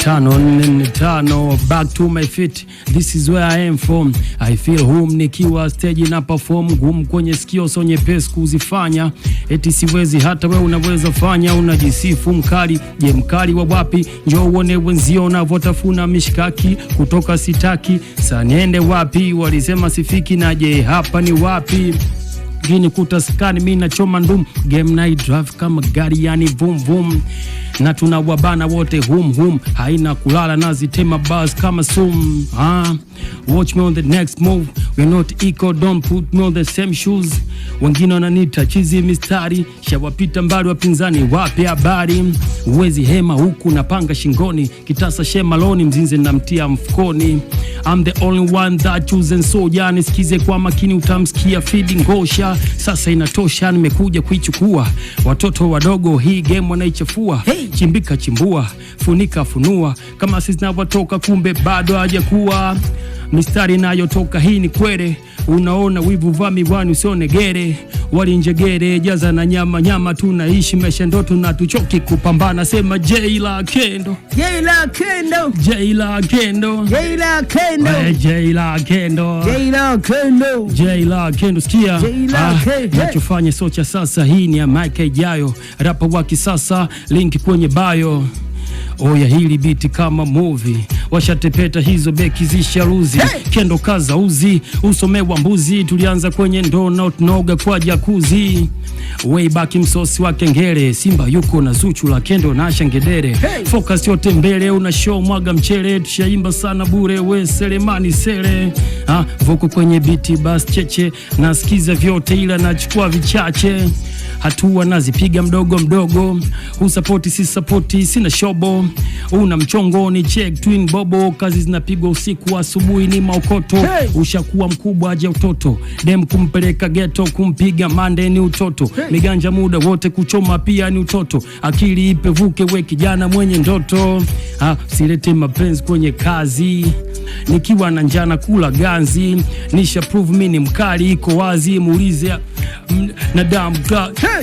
545 back to my feet, this is where I am from. I feel home nikiwa stage na perform, ngumu kwenye sikio so nyepesi kuzifanya. Eti siwezi, hata wewe unaweza fanya. Unajisifu mkali, je mkali wa wapi? Njoo uone wenzio wanavotafuna mishkaki. Kutoka sitaki, sa niende wapi? Walisema sifiki, na je hapa ni wapi? Gini kutaskani mi na choma ndum, game night drive kama gari yani boom boom. Na tunawabana wote hum, haina kulala nazitema buzz kama sum. Watch me on the next move, we're not equal, don't put me on the same shoes. Wengine wananita chizi mistari, shawapita mbali wapinzani wapi habari. Uwezi hema huku napanga shingoni, kitasa shemaloni mzinze na mtia mfukoni. I'm the only one that chosen soja, nisikize kwa makini utamsikia feeding ngosha. Sasa inatosha, nimekuja kuichukua. Watoto wadogo hii game wanaichafua. Chimbika chimbua, funika funua, kama sisi na watoka kumbe bado hajakuwa. Mistari nayotoka hii ni kwere, unaona wivu vaa miwani usione gere. Walinjegere jaza na nyama tunaishi maisha ndoto na tuchoki kupambana. Sema Jayla Kendo, Jayla Kendo, Jayla Kendo, Jayla Kendo, Jayla Kendo, Jayla Kendo, Jayla Kendo. Sikia nachofanya socha sasa, hii ni ya Mike ijayo, rapa wa kisasa, link kwenye bio. Oya hili biti kama movie, washatepeta hizo beki zisharuzi. Kendo kaza uzi, usomewa mbuzi. Tulianza kwenye ndo na tunoga kwa jakuzi. Way back msosi wa kengele, Simba yuko na Zuchu la Kendo na Shangedere. Focus yote mbele, una show mwaga mchele. Tushaimba sana bure, we Selemani sele. Voko kwenye biti bas cheche, nasikiza vyote ila nachukua vichache. Hatua nazipiga mdogo mdogo, usapoti si sapoti sina shobo. Una mchongo ni check twin bobo, kazi zinapigwa usiku asubuhi ni maokoto. Ushakuwa mkubwa aje utoto, dem kumpeleka ghetto kumpiga mande ni utoto. Miganja muda wote kuchoma pia ni utoto, akili ipevuke we kijana mwenye ndoto. Silete mapenzi kwenye kazi, nikiwa na njana kula ganzi. Nisha prove mimi ni mkali, iko wazi muulize na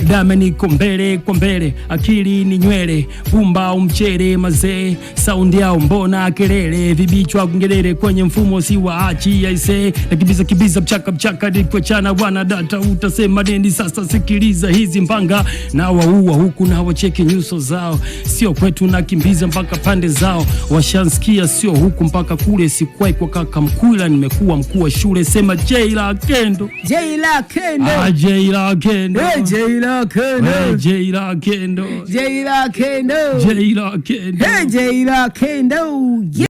dame niko mbele kwa mbele, akili ni nywele, pumba umchere mazee. Sound yao mbona kelele, vibichwa kungelele kwenye mfumo si waachi aise. Na kibiza mchaka dikwe chana wana data utasema nini sasa? Sikiliza hizi mbanga na waua huku na wacheki nyuso zao. Sio kwetu na kimbiza mpaka pande zao, washansikia sio huku mpaka kule. Sikwai kwa kaka mkula, nimekuwa mkuu wa shule. Sema Jayla Kendo, Jayla Kendo, Jayla Kendo, Jayla Kendo, Jayla Kendo, Jayla Kendo, Jayla Kendo, Jayla Kendo.